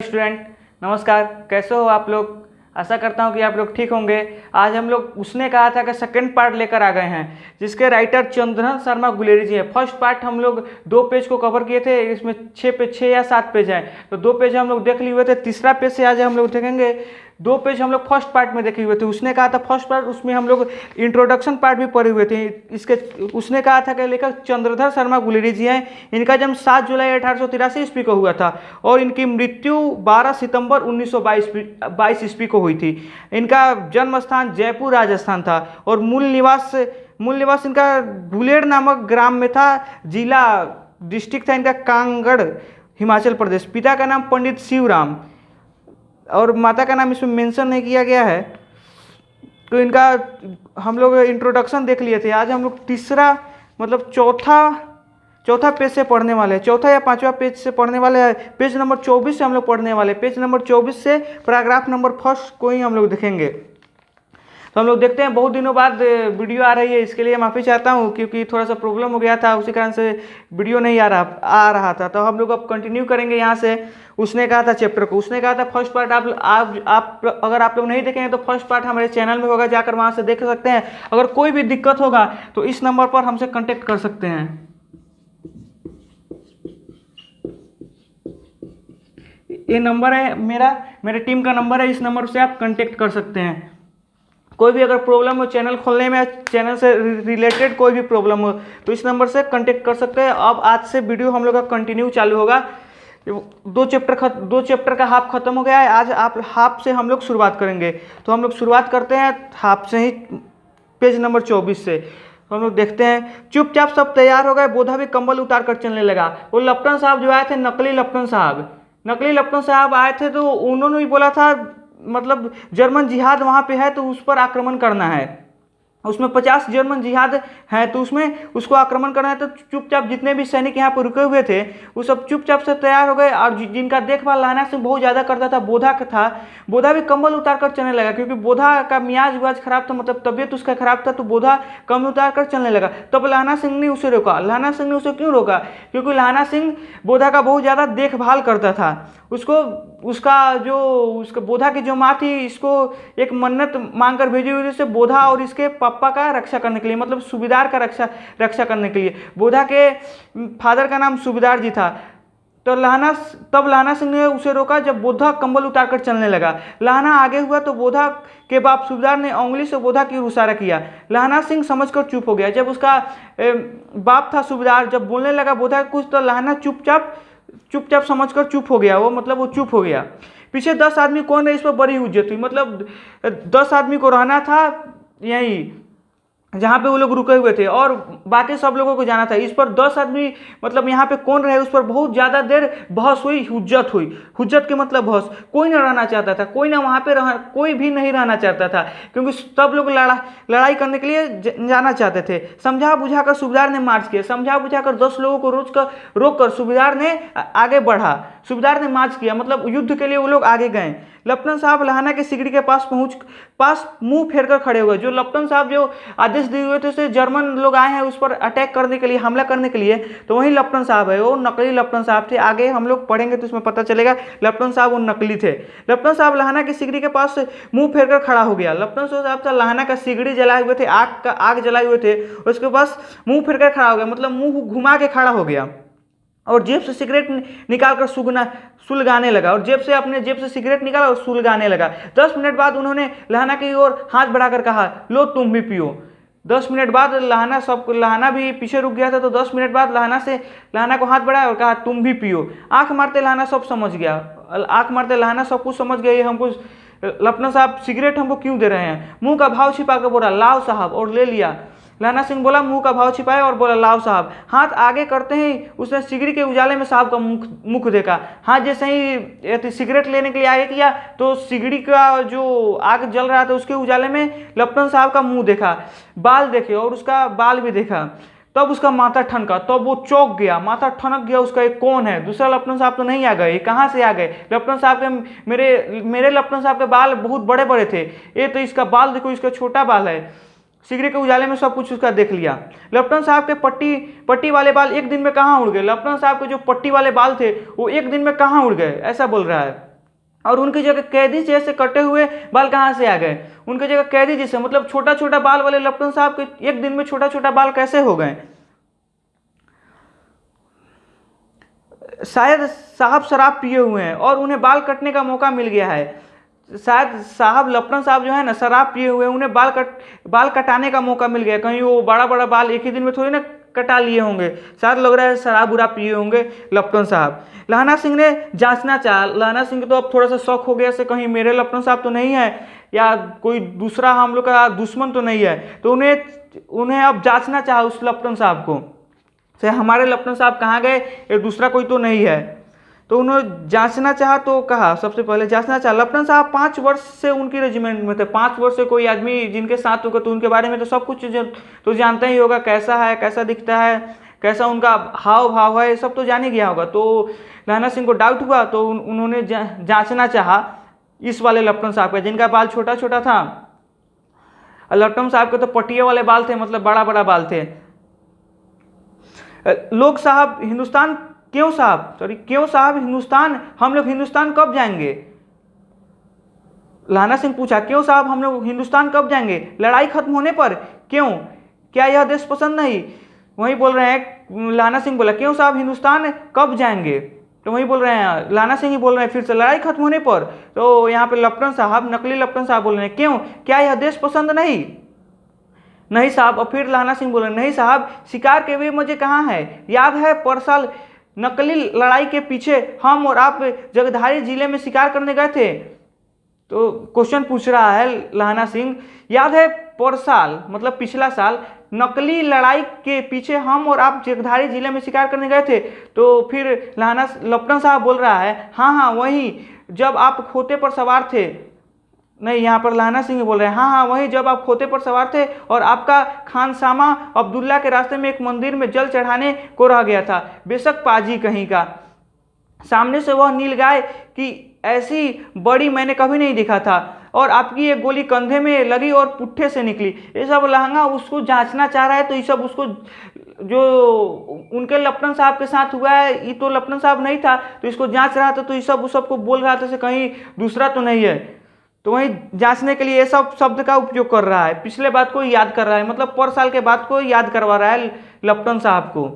Student नमस्कार, कैसे हो आप लोग। आशा करता हूँ कि आप लोग ठीक होंगे। आज हम लोग उसने कहा था कि सेकंड पार्ट लेकर आ गए हैं, जिसके राइटर चंद्रन शर्मा गुलेरी जी हैं। फर्स्ट पार्ट हम लोग 2 पेज को कवर किए थे, इसमें 6 या 7 पेज हैं, तो 2 पेज हम लोग देख लिए हुए थे। तीसरा पेज से आज हम लोग देखेंगे। 2 पेज हम लोग फर्स्ट पार्ट में देखे हुए थे। उसने कहा था फर्स्ट पार्ट, उसमें हम लोग इंट्रोडक्शन पार्ट भी पढ़े हुए थे। इसके उसने कहा था कि लेखक चंद्रधर शर्मा गुलेरी जी हैं। इनका जन्म 7 जुलाई 1883 ईस्वी को हुआ था और इनकी मृत्यु 12 सितंबर 1922 ईस्वी को हुई थी। इनका जन्म स्थान जयपुर राजस्थान था और मूल निवास इनका भुलेड़ नामक ग्राम में था। जिला डिस्ट्रिक्ट था इनका कांगड़, हिमाचल प्रदेश। पिता का नाम पंडित शिवराम और माता का नाम इसमें मेंशन नहीं किया गया है। तो इनका हम लोग इंट्रोडक्शन देख लिए थे। आज हम लोग तीसरा मतलब चौथा पेज से पढ़ने वाले हैं। चौथा या 5वां पेज से पढ़ने वाले हैं। पेज नंबर 24 से हम लोग पढ़ने वाले हैं। पेज नंबर 24 से पैराग्राफ नंबर फर्स्ट को ही हम लोग देखेंगे। तो हम लोग देखते हैं, बहुत दिनों बाद वीडियो आ रही है, इसके लिए माफ़ी चाहता हूँ क्योंकि थोड़ा सा प्रॉब्लम हो गया था, उसी कारण से वीडियो नहीं आ रहा था। तो हम लोग अब कंटिन्यू करेंगे यहाँ से। उसने कहा था चैप्टर को, उसने कहा था फर्स्ट पार्ट। आप अगर आप लोग नहीं देखेंगे तो फर्स्ट पार्ट हमारे चैनल में होगा, जाकर वहाँ से देख सकते हैं। अगर कोई भी दिक्कत होगा तो इस नंबर पर हमसे कॉन्टेक्ट कर सकते हैं। ये नंबर है मेरे टीम का नंबर है। इस नंबर से आप कांटेक्ट कर सकते हैं। कोई भी अगर प्रॉब्लम हो चैनल खोलने में, चैनल से रिलेटेड कोई भी प्रॉब्लम हो तो इस नंबर से कांटेक्ट कर सकते हैं। अब आज से वीडियो हम लोग का कंटिन्यू चालू होगा। 2 चैप्टर का हाफ खत्म हो गया है। आज आप हाफ से हम लोग शुरुआत करेंगे। तो हम लोग शुरुआत करते हैं हाफ से ही, पेज नंबर 24 से। तो हम लोग देखते हैं। चुपचाप सब तैयार हो गए, बोधा भी कंबल उतार कर चलने लगा। वो लप्टन साहब जो आए थे, नकली लप्टन साहब आए थे, तो उन्होंने भी बोला था मतलब जर्मन जिहाद वहाँ पे है तो उस पर आक्रमण करना है। उसमें 50 जर्मन जिहाद है तो उसमें उसको आक्रमण करना है। तो चुपचाप जितने भी सैनिक यहाँ पर रुके हुए थे वो सब चुपचाप से तैयार हो गए। और जिनका देखभाल लाना से बहुत ज़्यादा करता था, बोधा भी कंबल उतार कर चलने लगा, क्योंकि बोधा का मियाज खराब था, मतलब तबीयत उसका खराब था, तो बोधा कंबल उतार कर चलने लगा। तब लहाना सिंह ने उसे रोका। लहाना सिंह ने उसे क्यों रोका? क्योंकि लहाना सिंह बोधा का बहुत ज़्यादा देखभाल करता था। उसका बोधा की जो माँ थी, इसको एक मन्नत मांग कर भेजी हुई थी बोधा और इसके पापा का रक्षा करने के लिए, मतलब सूबेदार का रक्षा करने के लिए। बोधा के फादर का नाम सूबेदार जी था। तो लहाना सिंह ने उसे रोका जब बोधा कंबल उतारकर चलने लगा। लहाना आगे हुआ तो बोधा के बाप सूबेदार ने उंगली से बोधा की इशारा किया। लहाना सिंह समझकर चुप हो गया। जब उसका बाप था सूबेदार, जब बोलने लगा बोधा कुछ, तो लहाना चुपचाप समझकर चुप हो गया। वो चुप हो गया। पीछे 10 आदमी कौन रहे, इस पर बड़ी हुज्जत हुई। मतलब 10 आदमी को रहना था यहीं जहाँ पे वो लोग रुके हुए थे और बाकी सब लोगों को जाना था। इस पर 10 आदमी मतलब यहाँ पे कौन रहे, उस पर बहुत ज़्यादा देर बहस हुई, हुज्जत के मतलब बहस। कोई ना रहना चाहता था, कोई भी नहीं रहना चाहता था, क्योंकि सब लोग लड़ाई करने के लिए जाना चाहते थे। समझा बुझाकर सूबेदार ने मार्च किया। 10 लोगों को रोककर सूबेदार ने आगे बढ़ा। सूबेदार ने मार्च किया, मतलब युद्ध के लिए वो लोग आगे गए। लप्टन साहब लहाना के सिगड़ी के पास मुंह फेर कर खड़े हुए। जो लप्टन साहब जो आदेश दिए हुए थे उसे जर्मन लोग आए हैं उस पर अटैक करने के लिए, हमला करने के लिए, तो वही लप्टन साहब है। वो नकली लप्टन साहब थे। आगे हम लोग पढ़ेंगे तो उसमें पता चलेगा लप्टन साहब वो नकली थे। लप्टन साहब लहाना की सिगड़ी के पास मुंह फेर कर खड़ा हो गया। लप्टन साहब था लहाना का सिगड़ी जलाए हुए थे, आग जलाए हुए थे, उसके पास मुंह फेर कर खड़ा हो गया, मतलब मुंह घुमा के खड़ा हो गया और जेब से सिगरेट निकालकर सुलगाने लगा। अपने जेब से सिगरेट निकाला और सुलगाने लगा। 10 मिनट बाद उन्होंने लहाना की ओर हाथ बढ़ाकर कहा, लो तुम भी पियो। 10 मिनट बाद लहाना भी पीछे रुक गया था, तो 10 मिनट बाद लहाना को हाथ बढ़ाया और कहा, तुम भी पियो। आंख मारते लहाना सब समझ गया। लहाना सब कुछ समझ गया, ये हमको लप्टन साहब सिगरेट हमको क्यों दे रहे हैं। मुंह का भाव छिपा कर बोला, लाओ साहब, और ले लिया। लहाना सिंह बोला, मुंह का भाव छिपाया और बोला, लाओ साहब। हाथ आगे करते ही उसने सिगड़ी के उजाले में साहब का मुख देखा। हाथ जैसे ही सिगरेट लेने के लिए आगे किया तो सिगड़ी का जो आग जल रहा था उसके उजाले में लप्टन साहब का मुंह देखा, बाल देखे और उसका बाल भी देखा। तब उसका माथा ठनका, तब वो चौंक गया, माथा ठनक गया उसका, एक कौन है? दूसरा लप्टन साहब तो नहीं आ गए, कहाँ से आ गए? लप्टन साहब के मेरे लप्टन साहब के बाल बहुत बड़े बड़े थे, ये तो इसका बाल देखो, इसका छोटा बाल है। सिगरेट के उजाले में सब कुछ उसका देख लिया। लप्टन साहब के पट्टी वाले बाल एक दिन में कहाँ उड़ गए? लप्टन साहब के जो पट्टी वाले बाल थे वो एक दिन में कहाँ उड़ गए? ऐसा बोल रहा है। और उनकी जगह कैदी जैसे कटे हुए बाल कहाँ से आ गए? उनकी जगह कैदी जैसे, मतलब छोटा छोटा बाल वाले लप्टन साहब के एक दिन में छोटा छोटा बाल कैसे हो गए? शायद साहब शराब पिए हुए हैं और उन्हें बाल कटने का मौका मिल गया है। शायद साहब लप्टन साहब जो है ना शराब पिए हुए हैं, उन्हें बाल कटाने का मौका मिल गया। कहीं वो बड़ा बड़ा बाल एक ही दिन में थोड़ी ना कटा लिए होंगे। शायद लग रहा है शराब उराब पिए होंगे लप्टन साहब। लहाना सिंह ने जांचना चाहा। लहाना सिंह को तो अब थोड़ा सा शौक हो गया से कहीं मेरे लप्टन साहब तो नहीं है या कोई दूसरा हम लोग का दुश्मन तो नहीं है, तो उन्हें अब जांचना चाहा उस लप्टन साहब को से हमारे लप्टन साहब कहाँ गए, ये दूसरा कोई तो नहीं है। तो उन्होंने जांचना चाहा तो कहा, सबसे पहले जांचना चाहा। लप्टन साहब 5 वर्ष से उनकी रेजिमेंट में थे। 5 वर्ष से कोई आदमी जिनके साथ होगा तो उनके बारे में तो सब कुछ तो जानता ही होगा, कैसा है, कैसा दिखता है, कैसा उनका हाव भाव है, सब तो जान ही गया होगा। तो लहाना सिंह को डाउट हुआ तो उन्होंने जांचना चाहा इस वाले लप्टन साहब का, जिनका बाल छोटा छोटा था। लप्टन साहब के तो पटिया वाले बाल थे, मतलब बड़ा बड़ा बाल थे। लोग साहब हिंदुस्तान क्यों साहब हिंदुस्तान, हम लोग हिंदुस्तान कब जाएंगे? लहाना सिंह पूछा, क्यों साहब हम लोग हिंदुस्तान कब जाएंगे? लड़ाई खत्म होने पर? क्यों, क्या यह देश पसंद नहीं? वही बोल रहे हैं, लहाना सिंह बोला, क्यों साहब हिंदुस्तान कब जाएंगे? तो वही बोल रहे हैं, लहाना सिंह ही बोल रहे हैं फिर से, लड़ाई खत्म होने पर। तो यहाँ पे लप्टन साहब, नकली लप्टन साहब बोल रहे हैं, क्यों, क्या यह देश पसंद नहीं? नहीं साहब। और फिर लहाना सिंह बोले, नहीं साहब, शिकार के भी मजे कहाँ है? याद है पर साल नकली लड़ाई के पीछे हम और आप जगधारी जिले में शिकार करने गए थे? तो क्वेश्चन पूछ रहा है लहाना सिंह, याद है पर साल मतलब पिछला साल नकली लड़ाई के पीछे हम और आप जगधारी जिले में शिकार करने गए थे? तो फिर लप्टन साहब बोल रहा है, हाँ हाँ वही, जब आप खोते पर सवार थे। नहीं, यहाँ पर लहाना सिंह बोल रहे हैं, हाँ हाँ वही, जब आप खोते पर सवार थे और आपका खानसामा अब्दुल्ला के रास्ते में एक मंदिर में जल चढ़ाने को रह गया था। बेशक पाजी कहीं का, सामने से वह नीलगाय की ऐसी बड़ी मैंने कभी नहीं देखा था, और आपकी एक गोली कंधे में लगी और पुट्ठे से निकली। ये सब लहंगा उसको जांचना चाह रहा है, तो ये सब उसको जो उनके लप्टन साहब के साथ हुआ है, ये तो लप्टन साहब नहीं था, तो इसको जांच रहा था, तो ये सब उस सबको बोल रहा था से कहीं दूसरा तो नहीं है। तो वही जांचने के लिए ये सब शब्द का उपयोग कर रहा है, पिछले बात को याद कर रहा है, मतलब पर साल के बात को याद करवा रहा है लप्टन साहब को।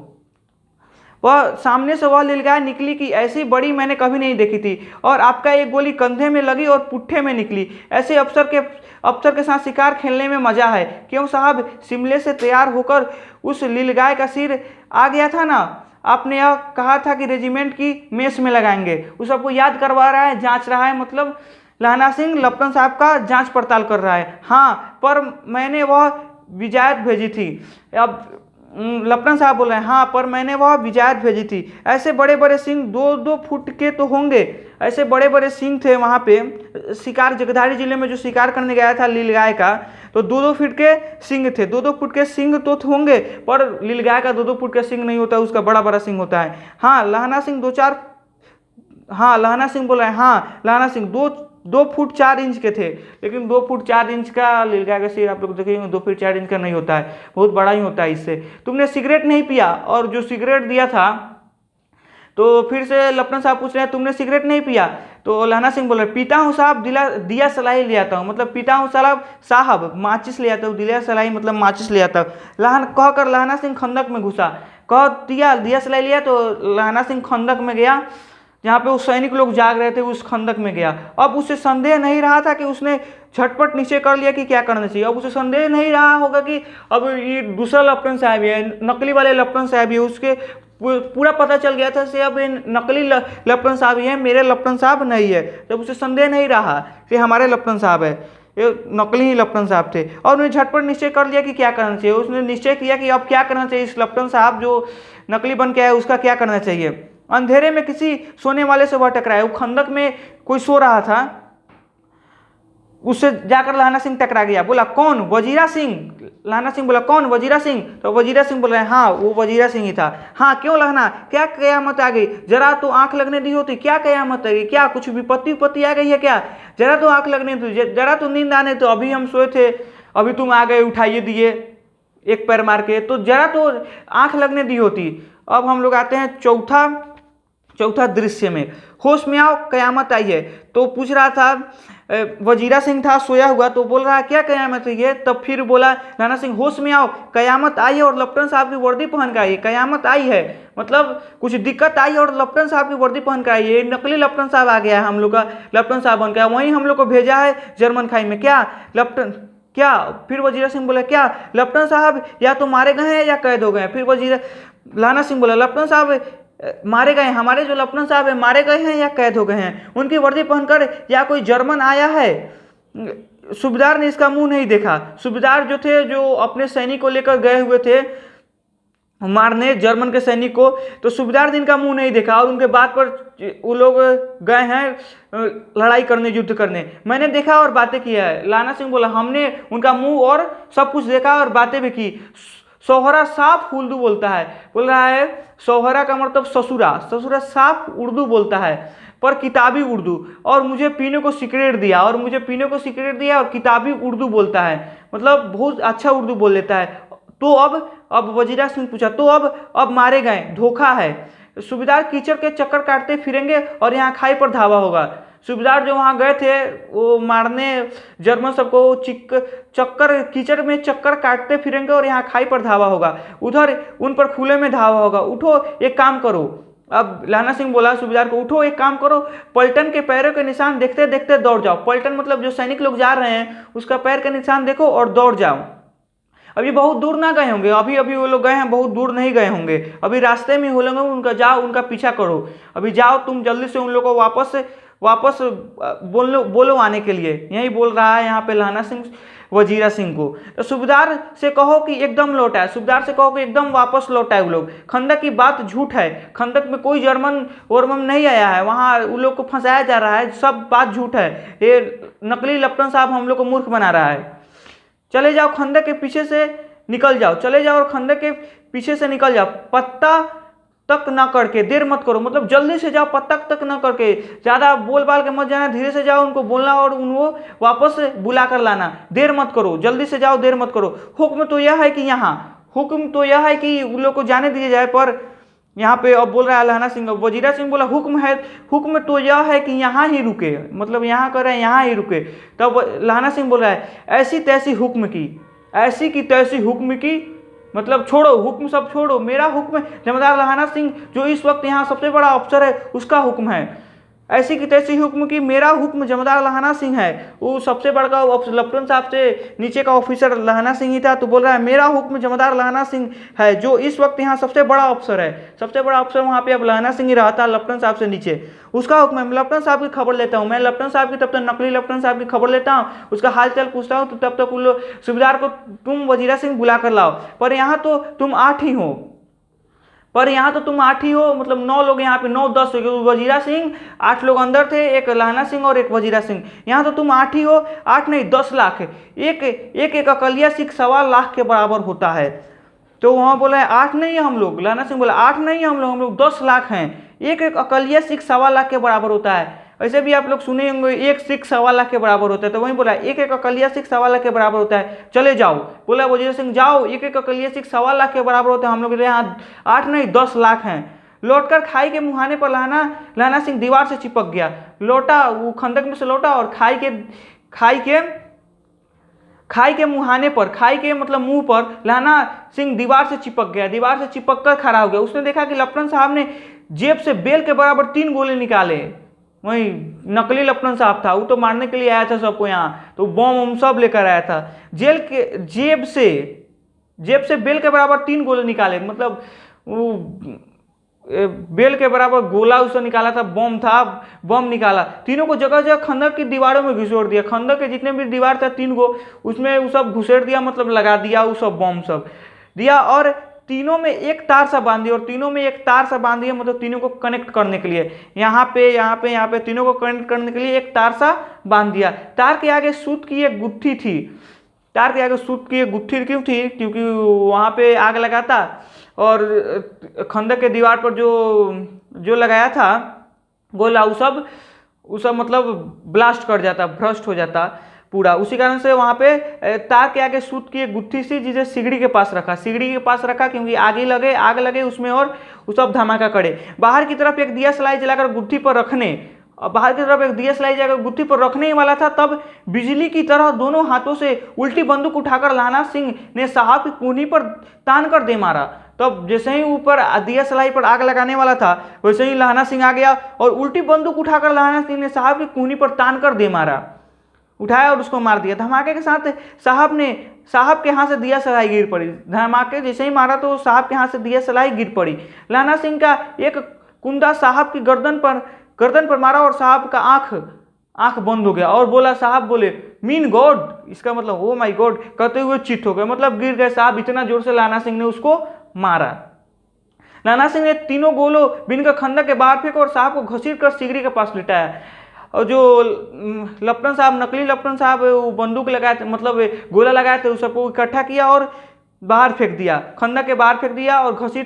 वह सामने से वह नीलगाय निकली कि ऐसी बड़ी मैंने कभी नहीं देखी थी, और आपका एक गोली कंधे में लगी और पुट्ठे में निकली। ऐसे अफसर के साथ शिकार खेलने में मजा है। क्यों साहब, शिमले से तैयार होकर उस नीलगाय का सिर आ गया था ना, आपने यह कहा था कि रेजिमेंट की मेस में लगाएंगे। उस सबको याद करवा रहा है, जांच रहा है, मतलब लहाना सिंह लप्टन साहब का जांच पड़ताल कर रहा है। हाँ, पर मैंने वह विजायत भेजी थी। अब लप्टन साहब बोल रहे हैं, हाँ पर मैंने वह विजायत भेजी थी। ऐसे बड़े बड़े सिंह 2-2 फुट के तो होंगे। ऐसे बड़े बड़े सिंह थे वहाँ पे शिकार, जगधारी जिले में जो शिकार करने गया था नीलगाय का, तो 2-2 फुट के सिंह थे। 2-2 फुट के सिंह तो होंगे, पर नीलगाय का 2-2 फुट का सिंह नहीं होता, उसका बड़ा बड़ा सिंह होता है। हाँ, लहाना सिंह बोल रहे हैं, हाँ लहाना सिंह 2 फुट 4 इंच के थे, लेकिन 2 फुट 4 इंच का नीलगाय का सिर आप लोग देखेंगे 2 फुट 4 इंच का नहीं होता है, बहुत बड़ा ही होता है। इससे तुमने सिगरेट नहीं पिया, और जो सिगरेट दिया था, तो फिर से लप्टन साहब पूछ रहे हैं, तुमने सिगरेट नहीं पिया? तो लहाना सिंह बोल रहे, पीता हूँ साहब, दिया सलाई ले आता हूँ, मतलब पीता हूँ साहब माचिस ले आता हूँ, दिया सलाई मतलब माचिस ले आता हूँ। कहकर लहाना सिंह खंदक में घुसा। कह दिया सलाई लिया, तो लहाना सिंह खंदक में गया, जहाँ पे उस सैनिक लोग जाग रहे थे, उस खंदक में गया। अब उसे संदेह नहीं रहा था कि उसने झटपट नीचे कर लिया कि क्या करना चाहिए। अब उसे संदेह नहीं रहा होगा कि अब ये दूसरा लप्टन साहब है, नकली वाले लप्टन साहब है, उसके पूरा पता चल गया था से अब ये नकली लप्टन साहब ही है, मेरे लप्टन साहब नहीं है। जब उसे संदेह नहीं रहा कि हमारे लप्टन साहब है, ये नकली ही लप्टन साहब थे, और उन्हें झटपट निश्चय कर लिया कि क्या करना चाहिए। उसने निश्चय किया कि अब क्या करना चाहिए, इस लप्टन साहब जो नकली बन के आया उसका क्या करना चाहिए। अंधेरे में किसी सोने वाले से वह टकराया। वो खंदक में कोई सो रहा था, उससे जाकर लहाना सिंह टकरा गया। बोला, कौन? वजीरा सिंह। लहाना सिंह बोला, कौन? वजीरा सिंह। तो वजीरा सिंह बोल रहे हैं, हाँ वो वजीरा सिंह ही था। हाँ, क्यों लहना, क्या कयामत आ गई? जरा तो आंख लगने दी होती, क्या कयामत आ गई? क्या कुछ विपत्ति आ गई है क्या? जरा तो आंख लगने दी, जरा तो नींद आने, तो अभी हम सोए थे, अभी तुम आ गए, उठाइए दिए एक पैर मार के, तो जरा तो आंख लगने दी होती। अब हम लोग आते हैं चौथा दृश्य में, होश में आओ कयामत आई है। तो पूछ रहा था वजीरा सिंह था सोया हुआ, तो बोल रहा है क्या कयामत आई है। तब फिर बोला लाना सिंह होश में आओ कयामत आई है और लेफ्टिनेंट साहब की वर्दी पहन कर आई है। कयामत आई है मतलब कुछ दिक्कत आई और लेफ्टिनेंट साहब की वर्दी पहन कर आई है। नकली लेफ्टिनेंट साहब आ गया है, हम लोग का लेफ्टिनेंट साहब बन गया, वहीं हम लोग को भेजा है जर्मन खाई में। क्या लेफ्टिनेंट क्या? फिर वजीरा सिंह बोला क्या लेफ्टिनेंट साहब या तो मारे गए हैं या कैद हो गए हैं। फिर वजीरा लाना सिंह बोला लेफ्टिनेंट साहब मारे गए, हमारे जो लेफ्टिनेंट साहब है मारे गए हैं या कैद हो गए हैं, उनकी वर्दी पहनकर या कोई जर्मन आया है। सूबेदार ने इसका मुंह नहीं देखा। सूबेदार जो थे जो अपने सैनिक को लेकर गए हुए थे मारने जर्मन के सैनिक को, तो सूबेदार ने इनका मुंह नहीं देखा और उनके बात पर वो लोग गए हैं लड़ाई करने, युद्ध करने। मैंने देखा और बातें किया है। लाना सिंह बोला हमने उनका मुंह और सब कुछ देखा और बातें भी की। सोहरा साफ उर्दू बोलता है, बोल रहा है सोहरा का मतलब ससुरा, ससुरा साफ उर्दू बोलता है पर किताबी उर्दू, और मुझे पीने को सिगरेट दिया और मुझे पीने को सिगरेट दिया और किताबी उर्दू बोलता है, मतलब बहुत अच्छा उर्दू बोल लेता है। तो अब वजीरा सिंह पूछा तो अब मारे गए, धोखा है। सूबेदार कीचड़ के चक्कर काटते फिरेंगे और यहाँ खाई पर धावा होगा। सूबेदार जो वहाँ गए थे वो मारने जर्मन सबको चक्कर कीचड़ में चक्कर काटते फिरेंगे और यहाँ खाई पर धावा होगा, उधर उन पर खुले में धावा होगा। उठो एक काम करो। अब लाना सिंह बोला सूबेदार को उठो एक काम करो, पलटन के पैरों के निशान देखते देखते दौड़ जाओ। पलटन मतलब जो सैनिक लोग जा रहे हैं उसका पैर के निशान देखो और दौड़ जाओ। अभी बहुत दूर ना गए होंगे, अभी वो लोग गए हैं, बहुत दूर नहीं गए होंगे, अभी रास्ते में हो लोग उनका जाओ, उनका पीछा करो। अभी जाओ तुम जल्दी से उन लोगों को वापस बोलो आने के लिए। यही बोल रहा है यहाँ पे लाना सिंह वजीरा सिंह को। तो सूबेदार से कहो कि एकदम लौट आए, सूबेदार से कहो कि एकदम वापस लौट आए वो लोग। खंदक की बात झूठ है, खंदक में कोई जर्मन वर्मन नहीं आया है, वहाँ उन लोग को फंसाया जा रहा है, सब बात झूठ है। ये नकली लेफ्टिनेंट साहब हम लोग को मूर्ख बना रहा है। चले जाओ खंदक के पीछे से निकल जाओ, चले जाओ और खंदक के पीछे से निकल जाओ, पत्ता तक ना करके, देर मत करो, मतलब जल्दी से जाओ, पत्ता तक ना करके, ज्यादा बोल बाल के मत जाना, धीरे से जाओ, उनको बोलना और उनको वापस बुला कर लाना, देर मत करो, जल्दी से जाओ, देर मत करो। हुक्म तो यह है कि उन लोग को जाने दिया जाए, पर यहाँ पे अब बोल रहा है लाना सिंह, वजीरा सिंह बोला हुक्म तो यह है कि यहाँ ही रुके, मतलब यहाँ कर रहे हैं यहाँ ही रुके। तब लाना सिंह बोल रहा है ऐसी तैसी हुक्म की, ऐसी की तैसी हुक्म की, मतलब छोड़ो हुक्म सब छोड़ो, मेरा हुक्म जमींदार लाना सिंह जो इस वक्त यहाँ सबसे बड़ा अफसर है उसका हुक्म है। ऐसी की तैसी हुक्म की, मेरा हुक्म जमींदार लाना सिंह है, वो सबसे बड़ा लेफ्टिनेंट साहब से नीचे का ऑफिसर लाना सिंह ही था। तो बोल रहा है मेरा हुक्म जमींदार लाना सिंह है जो इस वक्त यहाँ सबसे बड़ा अफसर है, सबसे बड़ा अफसर वहाँ पे अब लाना सिंह ही रहता लेफ्टिनेंट साहब से नीचे, उसका हुक्म है। मैं लेफ्टिनेंट साहब की खबर लेता हूँ, मैं लेफ्टिनेंट साहब की तब तक नकली लेफ्टिनेंट साहब की खबर लेता हूँ, उसका हाल चाल पूछता हूँ, तो तब तक उन लोग सूबेदार को तुम वजीरा सिंह बुला कर लाओ। पर यहाँ तो तुम 8 ही हो, मतलब 9 लोग यहाँ पे, 9-10 वजीरा सिंह, 8 लोग अंदर थे, एक लाना सिंह और एक वजीरा सिंह। यहाँ तो तुम 8 ही हो, 8 नहीं 10 लाख है, एक अकलिया सिख 1.25 लाख के बराबर होता है। तो वहाँ बोला है 8 नहीं है हम लोग, लाना सिंह बोला 8 नहीं है हम लोग 10 लाख हैं, एक अकलिया सिख 1.25 लाख के बराबर होता है। ऐसे भी आप लोग सुने होंगे एक सिख 1.25 लाख के बराबर होता है, तो वहीं बोला एक अकलिया सिख 1.25 लाख के बराबर होता है, चले जाओ। बोला वजीर सिंह जाओ, एक अकलिया सिख 1.25 लाख के बराबर होता है, हम लोग यहाँ 8 नहीं 10 लाख हैं। लौटकर खाई के मुहाने पर लाना सिंह दीवार से चिपक गया, लौटा, वो खंदक में से लौटा और खाई के मुहाने पर, खाई के मतलब मुंह पर लाना सिंह दीवार से चिपक गया, दीवार से चिपक कर खड़ा हो गया। उसने देखा कि लेफ्टिनेंट साहब ने जेब से बेल के बराबर 3 गोले निकाले। वही नकली लेफ्टिनेंट साहब था, वो तो मारने के लिए आया था सबको यहाँ, तो बम सब लेकर आया था। जेब से बेल के बराबर 3 गोले निकाले, मतलब वो बेल के बराबर गोला उसने निकाला था, बम निकाला, तीनों को जगह जगह खंदक की दीवारों में घुसेड़ दिया। खंदक के जितने भी दीवार था 3 गो, उसमें वो सब घुसेड़ दिया, मतलब लगा दिया, वो सब बम सब दिया, और तीनों में एक तार सा बांध दिया, मतलब तीनों को कनेक्ट करने के लिए, यहाँ पे तीनों को कनेक्ट करने के लिए एक तार सा बांध दिया। तार के आगे सूत की एक गुत्थी थी, क्यों थी? क्योंकि वहाँ पे आग लगा था और खंदक के दीवार पर जो लगाया था गोला, वो सब मतलब ब्लास्ट कर जाता, भ्रष्ट हो जाता। पूरा। उसी कारण से वहाँ पे तार के आगे सूत की एक गुत्थी सी जिसे सिगड़ी के पास रखा, सिगड़ी के पास रखा क्योंकि आग लगे उसमें और वो सब धमाका करे। बाहर की तरफ एक दिया सलाई जलाकर गुत्थी पर रखने, और बाहर की तरफ एक दिया सलाई जलाकर गुत्थी पर रखने ही वाला था, तब बिजली की तरह दोनों हाथों से उल्टी बंदूक उठाकर लहना सिंह ने साहब की कूहनी पर तान कर दे मारा। तब जैसे ही ऊपर दिया सलाई पर आग लगाने वाला था वैसे ही लहना सिंह आ गया और उल्टी बंदूक उठाकर लहना सिंह ने साहब की कूहनी पर तान कर दे मारा, उठाया और उसको मार दिया। धमाके के साथ साहब के हाथ से दिया सलाई गिर पड़ी। धमाके जैसे ही मारा तो साहब के हाथ से दिया सलाई गिर पड़ी। लहना सिंह का एक कुंदा साहब की गर्दन पर मारा और साहब का आंख बंद हो गया और बोला, साहब बोले मीन गॉड, इसका मतलब ओ माय गॉड कहते हुए चित हो गए, मतलब गिर गए साहब। इतना जोर से लहना सिंह ने उसको मारा। लहना सिंह ने तीनों गोलों बिनकर खंदक के बाहर फेंका और साहब को घसीट कर सिगड़ी के पास लिटाया। और जो लपटन साहब, नकली लपटन साहब वो बंदूक लगाए थे, मतलब गोला लगाए थे, उस सबको इकट्ठा किया और बाहर फेंक दिया, खंदक के बाहर फेंक दिया और नकली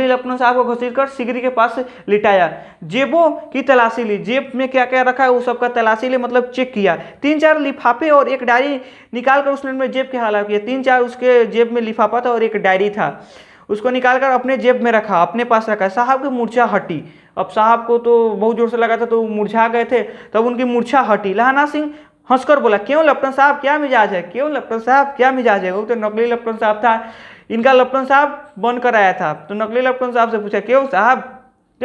लपटन साहब को घसीट कर सिगड़ी के पास लिटाया। जेबों की तलाशी ली, जेब में क्या क्या रखा है वो सबका तलाशी ली, मतलब चेक किया। 3-4 लिफाफे और एक डायरी निकाल कर उसने जेब के हालात किया। 3-4 उसके जेब में लिफाफा था और एक डायरी था, उसको निकालकर अपने जेब में रखा, अपने पास रखा। साहब की मूर्छा हटी। अब साहब को तो बहुत जोर से लगा था तो मुरझा गए थे, तब उनकी मूर्छा हटी। लहना सिंह हंसकर बोला, क्यों लपटन साहब क्या मिजाज है, क्यों लपटन साहब क्या मिजाज है। वो तो नकली लपटन साहब था, इनका लपटन साहब बन कर आया था। तो नकली लपटन साहब से पूछा, क्यों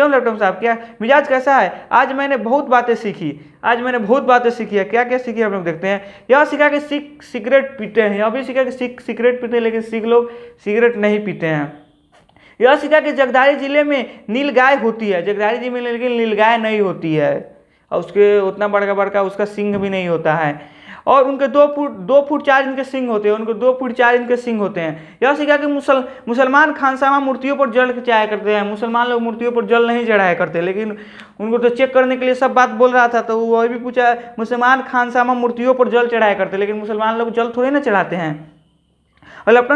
लपटन साहब क्या मिजाज कैसा है। आज मैंने बहुत बातें सीखी है। क्या क्या सीखी हम लोग देखते हैं। यह सीखा कि सिगरेट पीते हैं, यह भी सीखा कि सिगरेट पीते हैं, लेकिन सिख लोग सिगरेट नहीं पीते हैं। यह सीखा कि जगदारी जिले में नीलगाय होती है, जगदारी जिले में लेकिन नीलगाय नहीं होती है, और उसके उतना बड़का उसका सिंह भी नहीं होता है। और उनके 2 फुट 4 इनके सिंग होते हैं, उनके 2 फुट 4 इनके सिंग होते हैं। यह सीखा कि मुसलमान खानसामा मूर्तियों पर जल चढ़ाया करते हैं। मुसलमान लोग मूर्तियों पर जल नहीं चढ़ाया करते, लेकिन उनको तो चेक करने के लिए सब बात बोल रहा था, तो वह भी पूछा, मुसलमान खानसामा मूर्तियों पर जल चढ़ाया करते, लेकिन मुसलमान लोग जल थोड़ी ना चढ़ाते हैं। और